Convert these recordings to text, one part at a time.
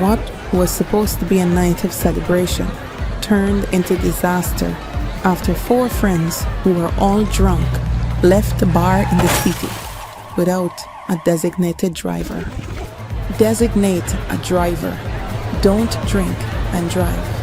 What was supposed to be a night of celebration turned into disaster after 4 friends who were all drunk left the bar in the city without a designated driver. Designate a driver. Don't drink and drive.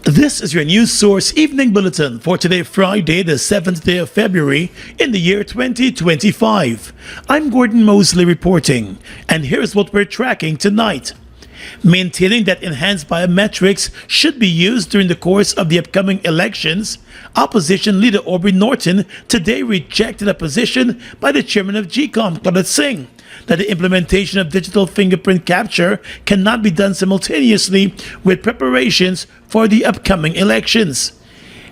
This is your news source evening bulletin for today, Friday, the 7th day of February in the year 2025. I'm Gordon Mosley reporting, and here's what we're tracking tonight. Maintaining that enhanced biometrics should be used during the course of the upcoming elections, opposition leader Norton today rejected a position by the chairman of GECOM, Singh, that the implementation of digital fingerprint capture cannot be done simultaneously with preparations for the upcoming elections.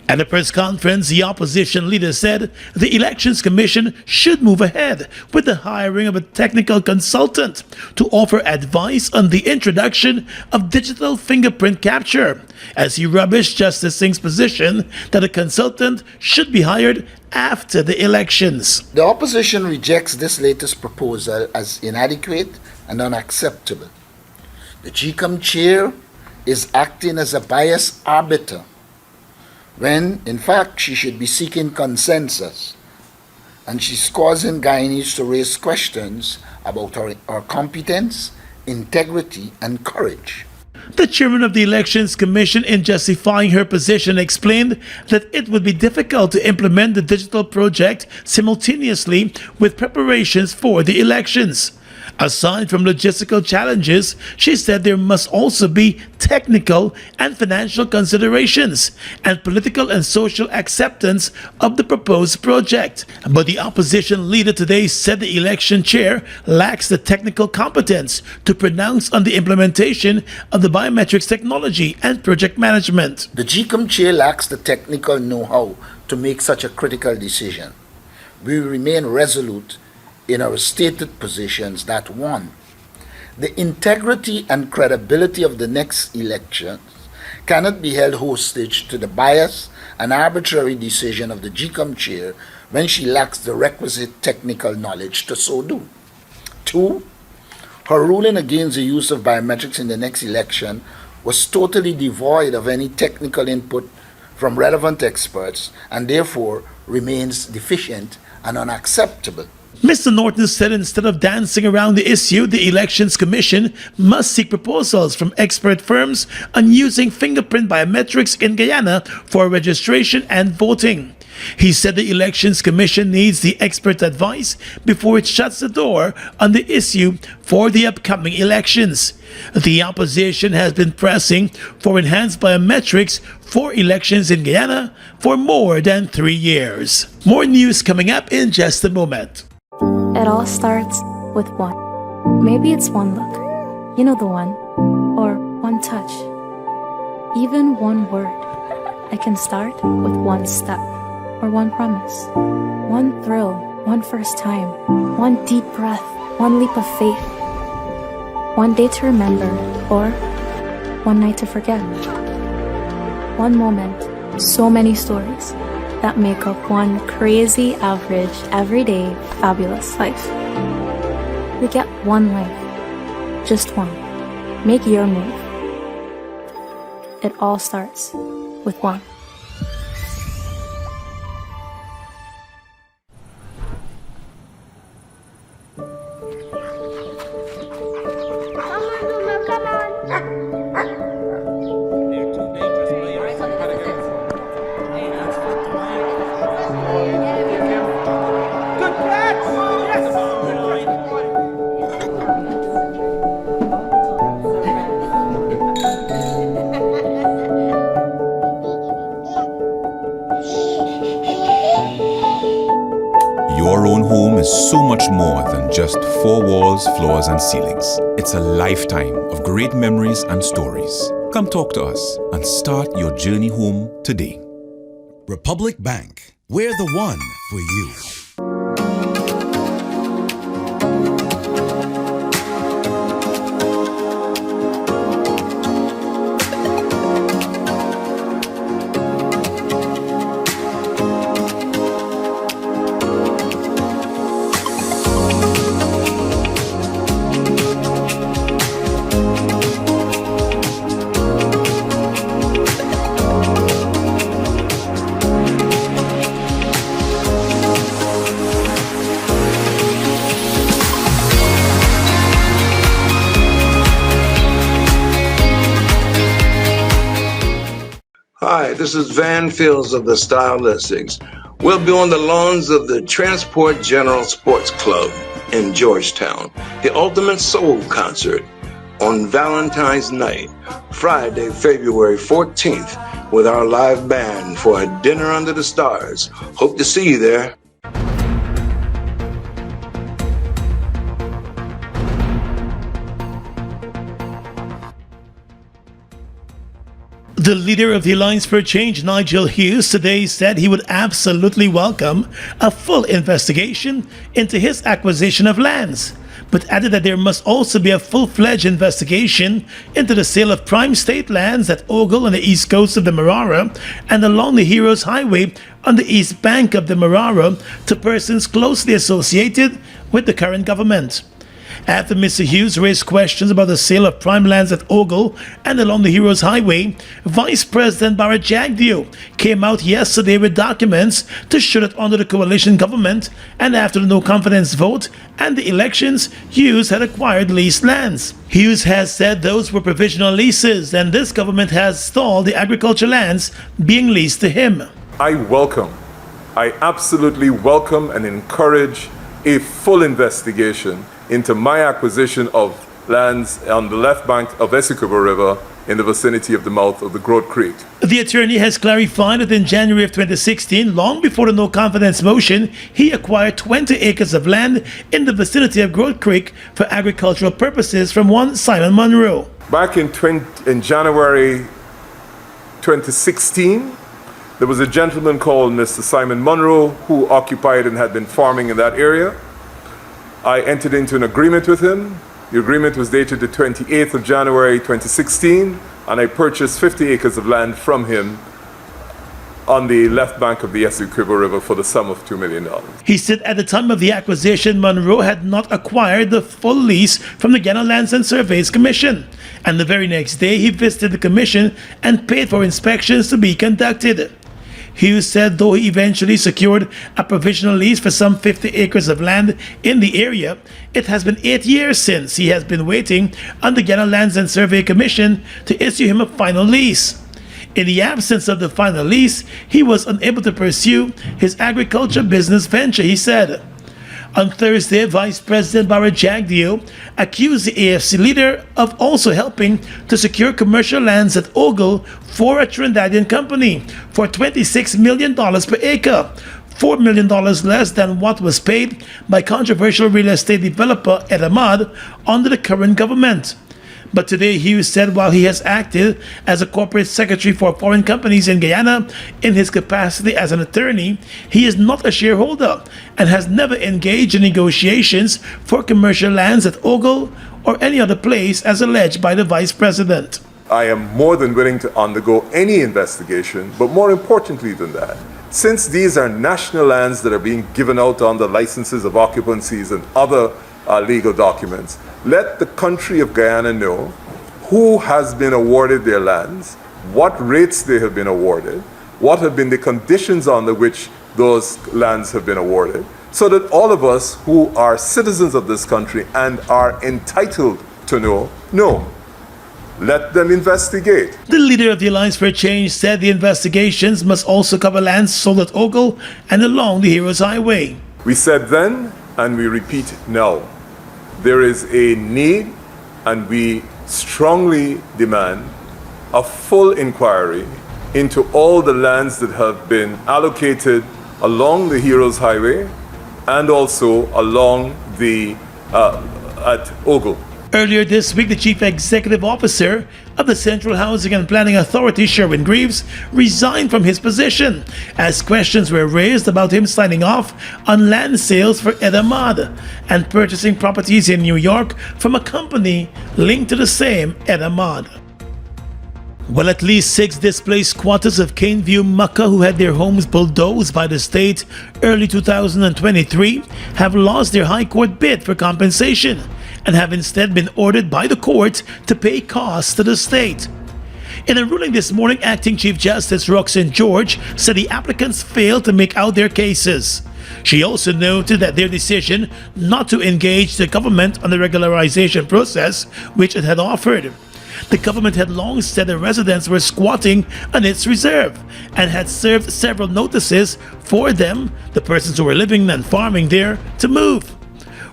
At a press conference, the opposition leader said the Elections Commission should move ahead with the hiring of a technical consultant to offer advice on the introduction of digital fingerprint capture, as he rubbished Justice Singh's position that a consultant should be hired after the elections. The opposition rejects this latest proposal as inadequate and unacceptable. The GECOM chair is acting as a biased arbiter when, in fact, she should be seeking consensus, and she's causing Guyanese to raise questions about her competence, integrity, and courage. The chairman of the Elections Commission, in justifying her position, explained that it would be difficult to implement the digital project simultaneously with preparations for the elections. Aside from logistical challenges, she said there must also be technical and financial considerations and political and social acceptance of the proposed project. But the opposition leader today said the election chair lacks the technical competence to pronounce on the implementation of the biometrics technology and project management. The GECOM chair lacks the technical know-how to make such a critical decision. We remain resolute in our stated positions that 1. The integrity and credibility of the next elections cannot be held hostage to the bias and arbitrary decision of the GECOM chair when she lacks the requisite technical knowledge to so do. 2. Her ruling against the use of biometrics in the next election was totally devoid of any technical input from relevant experts and therefore remains deficient and unacceptable. Mr. Norton said instead of dancing around the issue, the Elections Commission must seek proposals from expert firms on using fingerprint biometrics in Guyana for registration and voting. He said the Elections Commission needs the expert advice before it shuts the door on the issue for the upcoming elections. The opposition has been pressing for enhanced biometrics for elections in Guyana for more than 3 years. More news coming up in just a moment. It all starts with one. Maybe it's one look, you know the one, or one touch, even one word. It can start with one step, or one promise, one thrill, one first time, one deep breath, one leap of faith, one day to remember, or one night to forget. One moment, so many stories that make up one crazy, average, everyday, fabulous life. We get one life, just one. Make your move. It all starts with one. Your own home is so much more than just 4 walls, floors, and ceilings. It's a lifetime of great memories and stories. Come talk to us and start your journey home today. Republic Bank, we're the one for you. this is Van Fields of the Style Listings. We'll be on the lawns of the Transport General Sports Club in Georgetown. The Ultimate Soul Concert on Valentine's Night, Friday, February 14th, with our live band for a dinner under the stars. Hope to see you there. The leader of the Alliance for Change, Nigel Hughes, today said he would absolutely welcome a full investigation into his acquisition of lands, but added that there must also be a full-fledged investigation into the sale of prime state lands at Ogle on the east coast of the Marara and along the Heroes Highway on the east bank of the Marara to persons closely associated with the current government. After Mr. Hughes raised questions about the sale of prime lands at Ogle and along the Heroes Highway, Vice President Barrett Jagdeo came out yesterday with documents to show that under the coalition government and after the no-confidence vote and the elections, Hughes had acquired leased lands. Hughes has said those were provisional leases and this government has stalled the agriculture lands being leased to him. I absolutely welcome and encourage a full investigation into my acquisition of lands on the left bank of Essequibo River in the vicinity of the mouth of the Groat Creek. The attorney has clarified that in January of 2016, long before the no-confidence motion, he acquired 20 acres of land in the vicinity of Groat Creek for agricultural purposes from one Simon Monroe. Back in January 2016, there was a gentleman called Mr. Simon Monroe who occupied and had been farming in that area. I entered into an agreement with him. The agreement was dated the 28th of January 2016, and I purchased 50 acres of land from him on the left bank of the Essequibo River for the sum of $2 million. He said at the time of the acquisition, Monroe had not acquired the full lease from the Guyana Lands and Surveys Commission, and the very next day he visited the commission and paid for inspections to be conducted. Hughes said though he eventually secured a provisional lease for some 50 acres of land in the area, it has been 8 years since he has been waiting on the Guyana Lands and Survey Commission to issue him a final lease. In the absence of the final lease, he was unable to pursue his agriculture business venture, he said. On Thursday, Vice President Barrett Jagdeo accused the AFC leader of also helping to secure commercial lands at Ogle for a Trinidadian company for $26 million per acre, $4 million less than what was paid by controversial real estate developer Ed Ahmad under the current government. But today Hughes said while he has acted as a corporate secretary for foreign companies in Guyana in his capacity as an attorney, he is not a shareholder and has never engaged in negotiations for commercial lands at Ogle or any other place as alleged by the vice president. I am more than willing to undergo any investigation, but more importantly than that, since these are national lands that are being given out under licenses of occupancies and other legal documents, let the country of Guyana know who has been awarded their lands, what rates they have been awarded, what have been the conditions under which those lands have been awarded, so that all of us who are citizens of this country and are entitled to know. Let them investigate. The leader of the Alliance for Change said the investigations must also cover lands sold at Ogle and along the Heroes Highway. We said then, and we repeat now, there is a need, and we strongly demand a full inquiry into all the lands that have been allocated along the Heroes Highway and also along the at Ogle. Earlier this week, the Chief Executive Officer of the Central Housing and Planning Authority, Sherwin Greaves, resigned from his position as questions were raised about him signing off on land sales for Ed Ahmad and purchasing properties in New York from a company linked to the same Ed Ahmad. Well, at least 6 displaced squatters of Caneview, Mocha, who had their homes bulldozed by the state early 2023, have lost their High Court bid for compensation and have instead been ordered by the court to pay costs to the state. In a ruling this morning, Acting Chief Justice Roxanne George said the applicants failed to make out their cases. She also noted that their decision not to engage the government on the regularization process, which it had offered. The government had long said the residents were squatting on its reserve and had served several notices for them, the persons who were living and farming there, to move.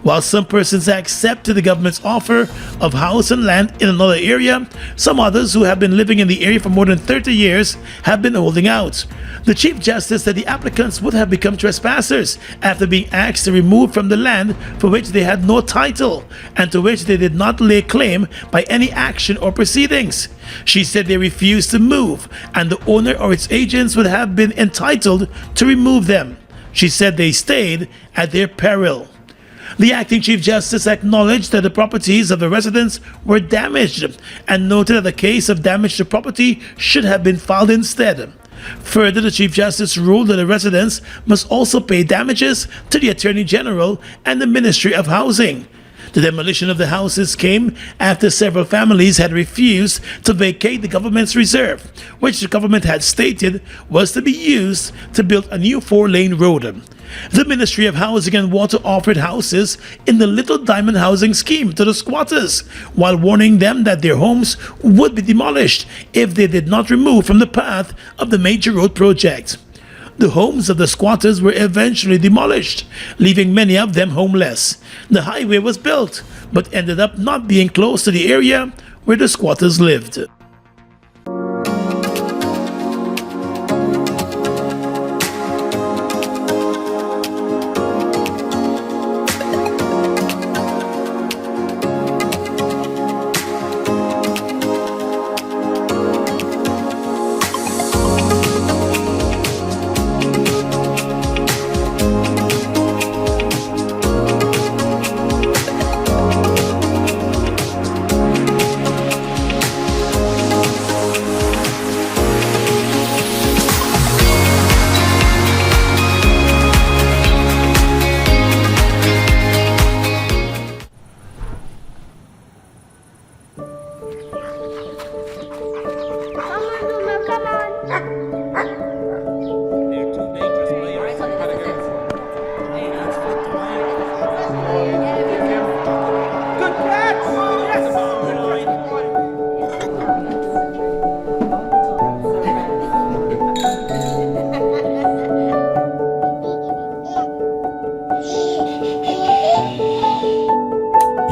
While some persons accepted the government's offer of house and land in another area, some others who have been living in the area for more than 30 years have been holding out. The Chief Justice said the applicants would have become trespassers after being asked to remove from the land for which they had no title and to which they did not lay claim by any action or proceedings. She said they refused to move and the owner or its agents would have been entitled to remove them. She said they stayed at their peril. The acting Chief Justice acknowledged that the properties of the residents were damaged and noted that the case of damage to property should have been filed instead. Further, the Chief Justice ruled that the residents must also pay damages to the Attorney General and the Ministry of Housing. The demolition of the houses came after several families had refused to vacate the government's reserve, which the government had stated was to be used to build a new 4-lane road. The Ministry of Housing and Water offered houses in the Little Diamond housing scheme to the squatters, while warning them that their homes would be demolished if they did not remove from the path of the major road project. The homes of the squatters were eventually demolished, leaving many of them homeless. The highway was built, but ended up not being close to the area where the squatters lived.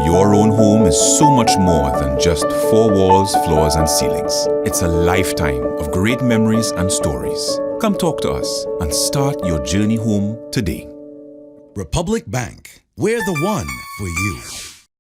Your own home is so much more than just 4 walls, floors, and ceilings. It's a lifetime of great memories and stories. Come talk to us and start your journey home today. Republic Bank. We're the one for you.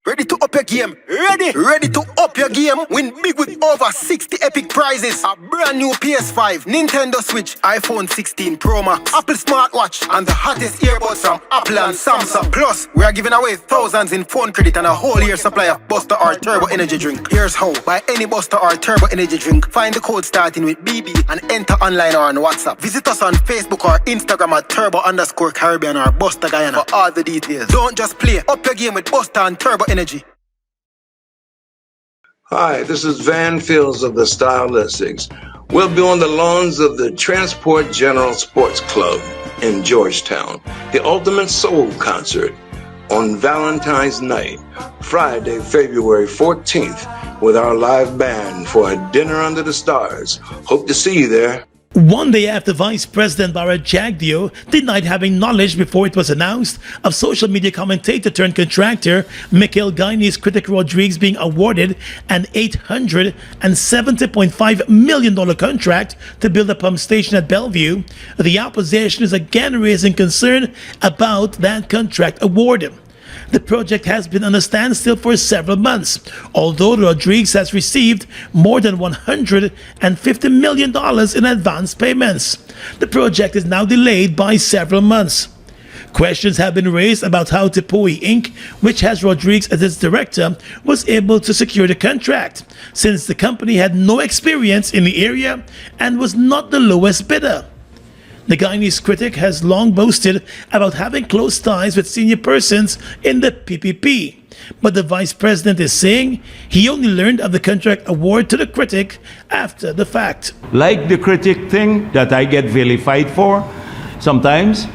Ready to up your game? Ready to up your game? Win big with over 60 epic prizes. A brand new PS5, Nintendo Switch, iPhone 16 Pro Max, Apple smartwatch, and the hottest earbuds from Apple and Samsung. Plus, we are giving away thousands in phone credit and a whole year supply of Buster or Turbo Energy drink. Here's how. Buy any Buster or Turbo Energy drink, find the code starting with BB and enter online or on WhatsApp. Visit us on Facebook or Instagram at Turbo_Caribbean or Buster Guyana for all the details. Don't just play. Up your game with Buster and Turbo Energy. Hi, this is Van Fields of the Style Listings. We'll be on the lawns of the Transport General Sports Club in Georgetown. The Ultimate Soul Concert on Valentine's Night, Friday, February 14th, with our live band for a dinner under the stars. Hope to see you there. One day after Vice President Barrett Jagdeo denied having knowledge before it was announced of social media commentator turned contractor Mikhail Guinea's Critic Rodriguez being awarded an $870.5 million contract to build a pump station at Bellevue, the opposition is again raising concern about that contract award. The project has been on a standstill for several months, although Rodriguez has received more than $150 million in advance payments. The project is now delayed by several months. Questions have been raised about how Tepui Inc., which has Rodriguez as its director, was able to secure the contract, since the company had no experience in the area and was not the lowest bidder. The Guyanese Critic has long boasted about having close ties with senior persons in the PPP, but the Vice President is saying he only learned of the contract award to the Critic after the fact. Like the Critic thing that I get vilified for, sometimes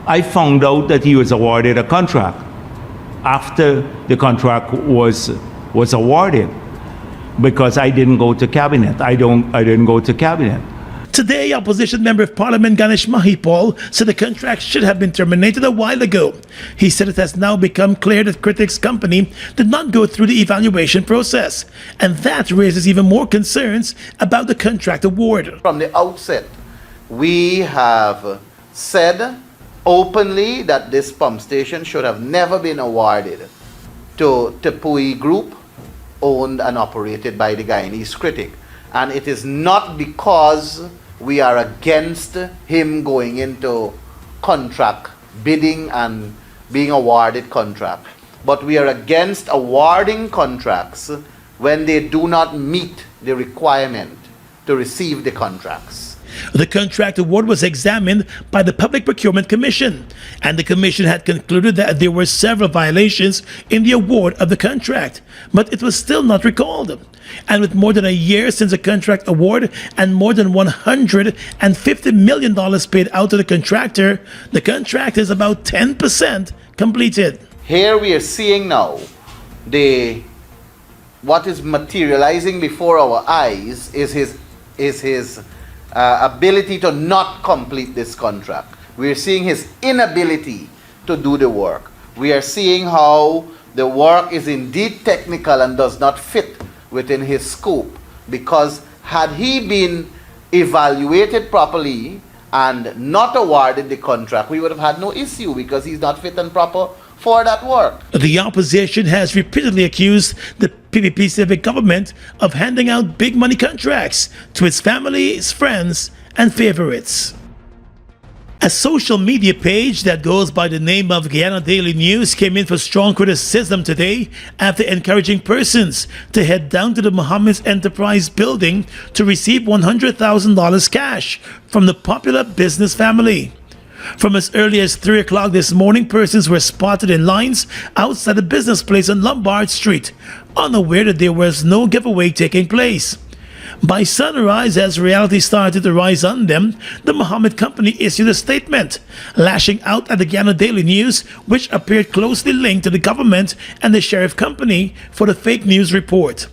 I found out that he was awarded a contract after the contract was awarded. because I didn't go to cabinet. I didn't go to cabinet. Today, Opposition Member of Parliament Ganesh Mahipal said the contract should have been terminated a while ago. He said it has now become clear that Critics Company did not go through the evaluation process, and that raises even more concerns about the contract award. From the outset, we have said openly that this pump station should have never been awarded to Tepui Group, owned and operated by the Guyanese Critic. And it is not because we are against him going into contract bidding and being awarded contract, but we are against awarding contracts when they do not meet the requirement to receive the contracts. The contract award was examined by the Public Procurement Commission, and the Commission had concluded that there were several violations in the award of the contract, but it was still not recalled. And with more than a year since the contract award and more than $150 million paid out to the contractor, the contract is about 10% completed. Here we are seeing now what is materializing before our eyes is his ability to not complete this contract. We are seeing his inability to do the work. We are seeing how the work is indeed technical and does not fit within his scope, because had he been evaluated properly and not awarded the contract, we would have had no issue, because he's not fit and proper for that work. The opposition has repeatedly accused the PPP civic government of handing out big money contracts to its families, friends, and favorites. A social media page that goes by the name of Guyana Daily News came in for strong criticism today after encouraging persons to head down to the Mohammed's Enterprise building to receive $100,000 cash from the popular business family. From as early as 3 o'clock this morning, persons were spotted in lines outside the business place on Lombard Street, unaware that there was no giveaway taking place. By sunrise, as reality started to rise on them, the Mohammed Company issued a statement, lashing out at the Guyana Daily News, which appeared closely linked to the government and the Sheriff Company for the fake news report.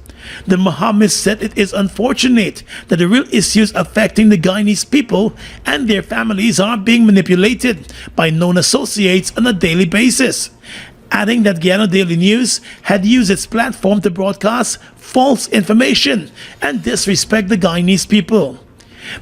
The Mohammed said it is unfortunate that the real issues affecting the Guyanese people and their families are being manipulated by known associates on a daily basis, adding that Guyana Daily News had used its platform to broadcast false information and disrespect the Guyanese people.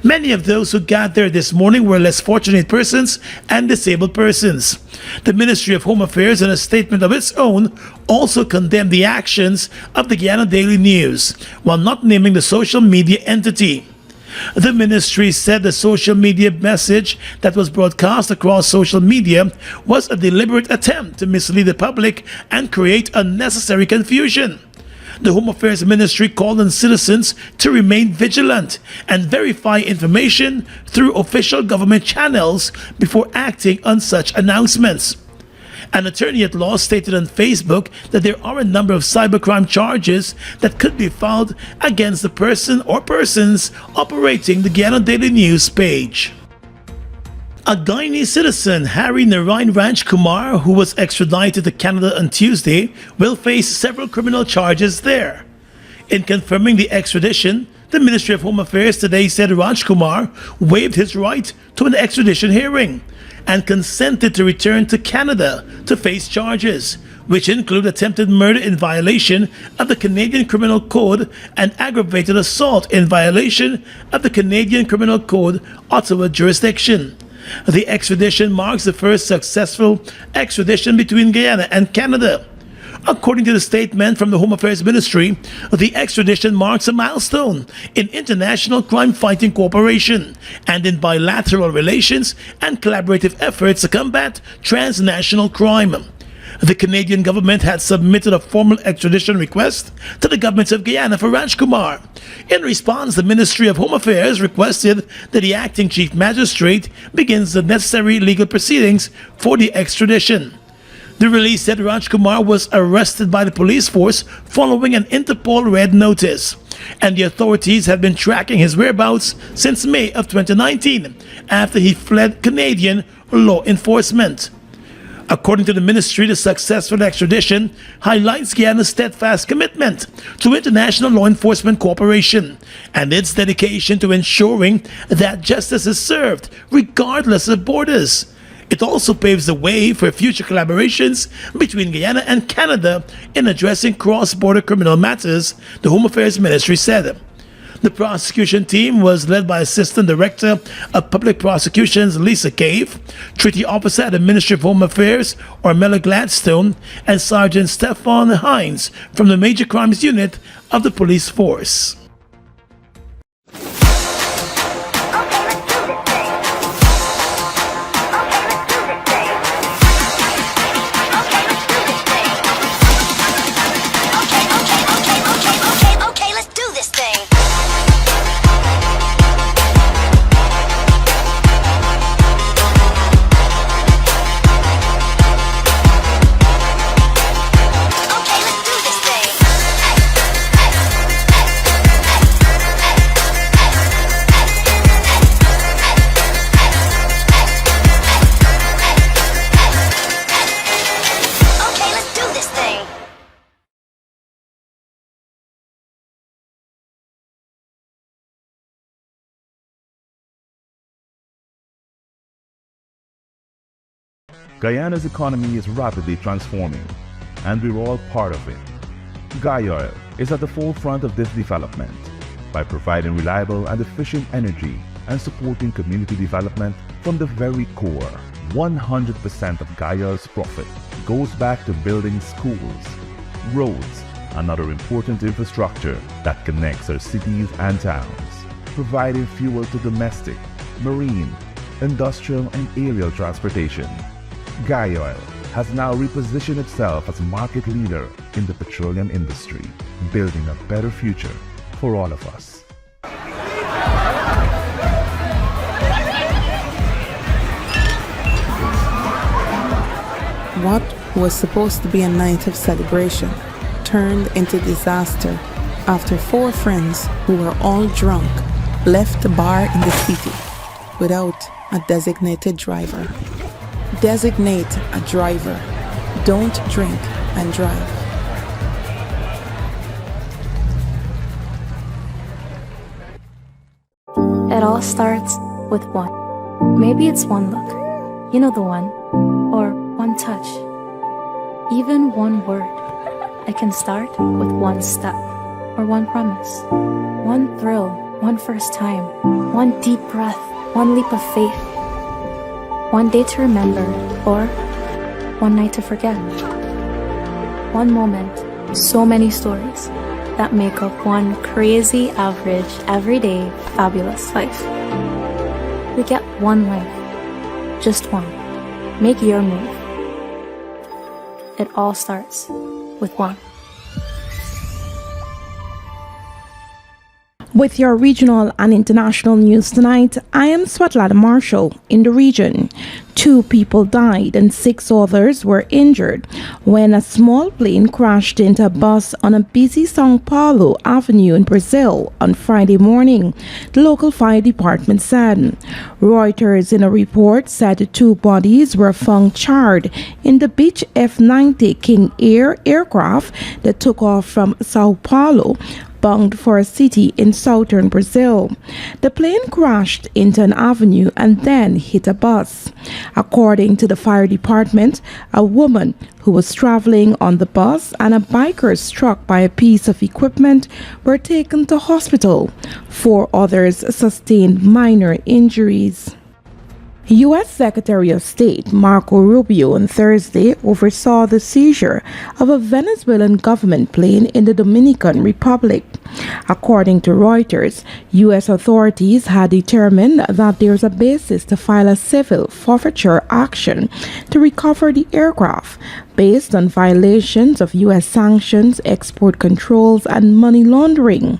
Many of those who gathered this morning were less fortunate persons and disabled persons. The Ministry of Home Affairs, in a statement of its own, also condemned the actions of the Guyana Daily News, while not naming the social media entity. The ministry said the social media message that was broadcast across social media was a deliberate attempt to mislead the public and create unnecessary confusion. The Home Affairs Ministry called on citizens to remain vigilant and verify information through official government channels before acting on such announcements. An attorney at law stated on Facebook that there are a number of cybercrime charges that could be filed against the person or persons operating the Guyana Daily News page. A Guyanese citizen, Harry Narayan Ranch Kumar, who was extradited to Canada on Tuesday, will face several criminal charges there. In confirming the extradition, the Ministry of Home Affairs today said Raj Kumar waived his right to an extradition hearing and consented to return to Canada to face charges, which include attempted murder in violation of the Canadian Criminal Code and aggravated assault in violation of the Canadian Criminal Code Ottawa jurisdiction. The extradition marks the first successful extradition between Guyana and Canada. According to the statement from the Home Affairs Ministry, the extradition marks a milestone in international crime-fighting cooperation and in bilateral relations and collaborative efforts to combat transnational crime. The Canadian government had submitted a formal extradition request to the government of Guyana for Raj Kumar. In response, the Ministry of Home Affairs requested that the acting chief magistrate begins the necessary legal proceedings for the extradition. The release said Raj Kumar was arrested by the police force following an Interpol red notice, and the authorities have been tracking his whereabouts since May of 2019 after he fled Canadian law enforcement. According to the ministry, the successful extradition highlights Guyana's steadfast commitment to international law enforcement cooperation and its dedication to ensuring that justice is served regardless of borders. It also paves the way for future collaborations between Guyana and Canada in addressing cross-border criminal matters, the Home Affairs Ministry said. The prosecution team was led by Assistant Director of Public Prosecutions Lisa Cave, Treaty Officer at the Ministry of Home Affairs Ormella Gladstone, and Sergeant Stefan Hines from the Major Crimes Unit of the Police Force. Guyana's economy is rapidly transforming, and we're all part of it. Guy is at the forefront of this development by providing reliable and efficient energy and supporting community development from the very core. 100% of Guyana's profit goes back to building schools, roads, and other important infrastructure that connects our cities and towns, providing fuel to domestic, marine, industrial, and aerial transportation. Guy Oil has now repositioned itself as a market leader in the petroleum industry, building a better future for all of us. What was supposed to be a night of celebration turned into disaster after 4 friends who were all drunk left the bar in the city without a designated driver. Designate a driver. Don't drink and drive. It all starts with one. Maybe it's one look, you know the one, or one touch, even one word. It can start with one step, or one promise, one thrill, one first time, one deep breath, one leap of faith, one day to remember, or one night to forget. One moment, so many stories that make up one crazy, average, everyday, fabulous life. We get one life, just one. Make your move. It all starts with one. With your regional and international news tonight, I am Swetlana Marshall in the region. 2 people died and 6 others were injured when a small plane crashed into a bus on a busy São Paulo Avenue in Brazil on Friday morning, the local fire department said. Reuters in a report said the 2 bodies were found charred in the Beech F-90 King Air aircraft that took off from São Paulo, bound for a city in southern Brazil. The plane crashed into an avenue and then hit a bus. According to the fire department, a woman who was traveling on the bus and a biker struck by a piece of equipment were taken to hospital. 4 others sustained minor injuries. U.S. Secretary of State Marco Rubio on Thursday oversaw the seizure of a Venezuelan government plane in the Dominican Republic. According to Reuters, U.S. authorities had determined that there is a basis to file a civil forfeiture action to recover the aircraft based on violations of U.S. sanctions, export controls, and money laundering.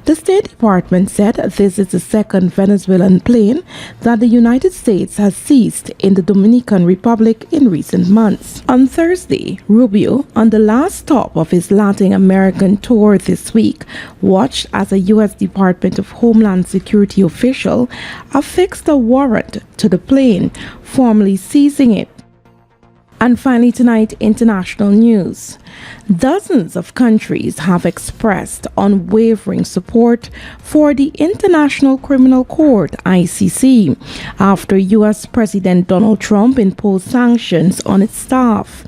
The State Department said this is the second Venezuelan plane that the United States has seized in the Dominican Republic in recent months. On Thursday, Rubio, on the last stop of his Latin American tour this week, watched as a U.S. Department of Homeland Security official affixed a warrant to the plane, formally seizing it. And finally tonight, international news. Dozens of countries have expressed unwavering support for the International Criminal Court, ICC, after U.S. President Donald Trump imposed sanctions on its staff.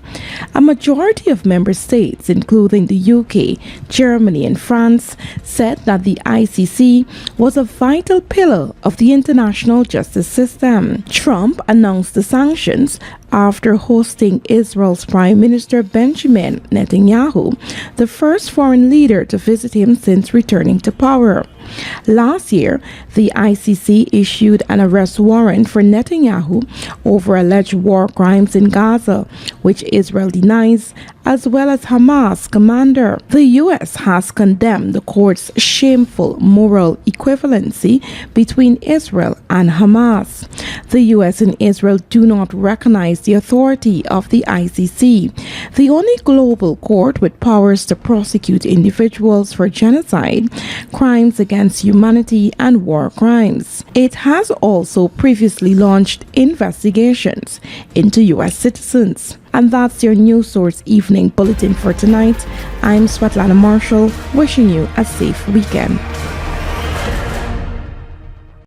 A majority of member states, including the UK, Germany, and France, said that the ICC was a vital pillar of the international justice system. Trump announced the sanctions after hosting Israel's Prime Minister Benjamin Netanyahu, the first foreign leader to visit him since returning to power. Last year, the ICC issued an arrest warrant for Netanyahu over alleged war crimes in Gaza, which Israel denies, as well as Hamas commander. The U.S. has condemned the court's shameful moral equivalency between Israel and Hamas. The U.S. and Israel do not recognize the authority of the ICC, the only global court with powers to prosecute individuals for genocide, crimes against humanity, and war crimes. It has also previously launched investigations into U.S. citizens. And that's your News Source Evening Bulletin for tonight. I'm Svetlana Marshall, wishing you a safe weekend.